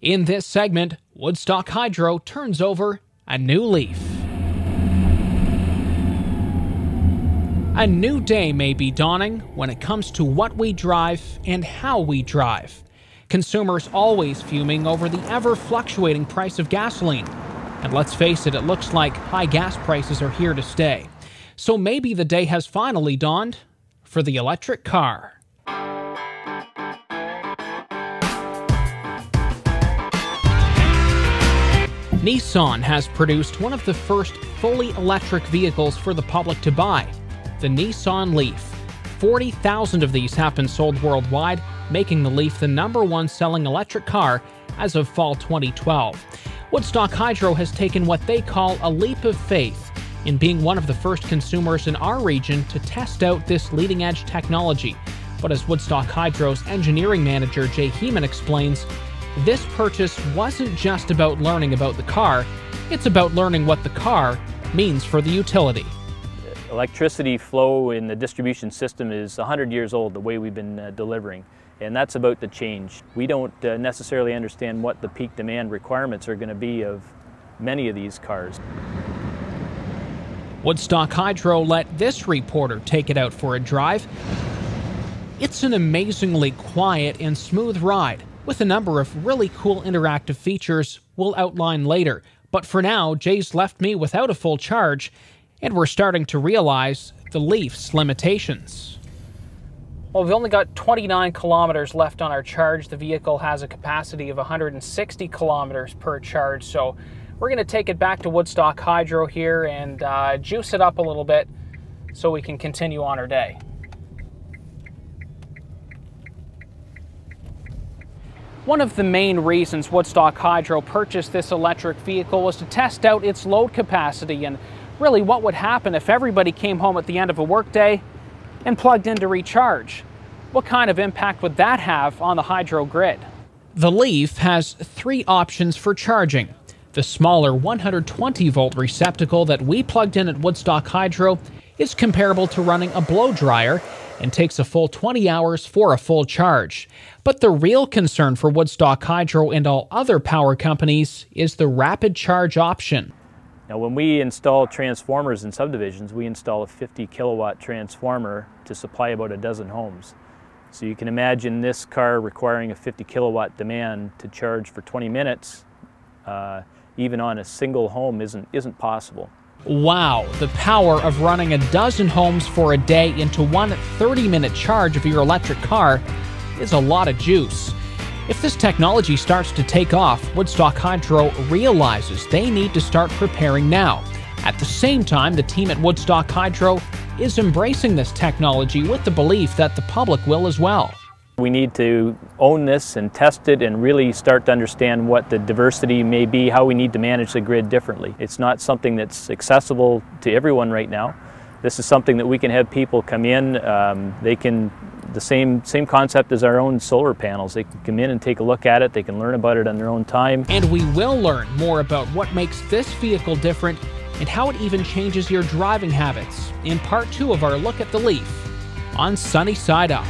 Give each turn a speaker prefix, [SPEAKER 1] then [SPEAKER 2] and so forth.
[SPEAKER 1] In this segment, Woodstock Hydro turns over a new leaf. A new day may be dawning when it comes to what we drive and how we drive. Consumers always fuming over the ever-fluctuating price of gasoline. And let's face it, it looks like high gas prices are here to stay. So maybe the day has finally dawned for the electric car. Nissan has produced one of the first fully electric vehicles for the public to buy, the Nissan Leaf. 40,000 of these have been sold worldwide, making the Leaf the #1 selling electric car as of fall 2012. Woodstock Hydro has taken what they call a leap of faith in being one of the first consumers in our region to test out this leading-edge technology. But as Woodstock Hydro's engineering manager Jay Heeman explains, this purchase wasn't just about learning about the car, it's about learning what the car means for the utility.
[SPEAKER 2] Electricity flow in the distribution system is 100 years old, the way we've been delivering, and that's about to change. We don't necessarily understand what the peak demand requirements are going to be of many of these cars.
[SPEAKER 1] Woodstock Hydro let this reporter take it out for a drive. It's an amazingly quiet and smooth ride, with a number of really cool interactive features we'll outline later. But for now, Jay's left me without a full charge, and we're starting to realize the Leaf's limitations. Well, we've only got 29 kilometers left on our charge. The vehicle has a capacity of 160 kilometers per charge, so we're going to take it back to Woodstock Hydro here and juice it up a little bit so we can continue on our day. One of the main reasons Woodstock Hydro purchased this electric vehicle was to test out its load capacity and really what would happen if everybody came home at the end of a workday and plugged in to recharge. What kind of impact would that have on the hydro grid? The Leaf has 3 options for charging. The smaller 120-volt receptacle that we plugged in at Woodstock Hydro is comparable to running a blow dryer and takes a full 20 hours for a full charge. But the real concern for Woodstock Hydro and all other power companies is the rapid charge option.
[SPEAKER 2] Now, when we install transformers in subdivisions, we install a 50 kilowatt transformer to supply about a dozen homes. So you can imagine this car requiring a 50 kilowatt demand to charge for 20 minutes, even on a single home isn't possible.
[SPEAKER 1] Wow, the power of running a dozen homes for a day into one 30-minute charge of your electric car is a lot of juice. If this technology starts to take off, Woodstock Hydro realizes they need to start preparing now. At the same time, the team at Woodstock Hydro is embracing this technology with the belief that the public will as well.
[SPEAKER 2] We need to own this and test it and really start to understand what the diversity may be, how we need to manage the grid differently. It's not something that's accessible to everyone right now. This is something that we can have people come in, the same concept as our own solar panels. They can come in and take a look at it, they can learn about it on their own time.
[SPEAKER 1] And we will learn more about what makes this vehicle different and how it even changes your driving habits in part 2 of our look at the Leaf on Sunny Side Up.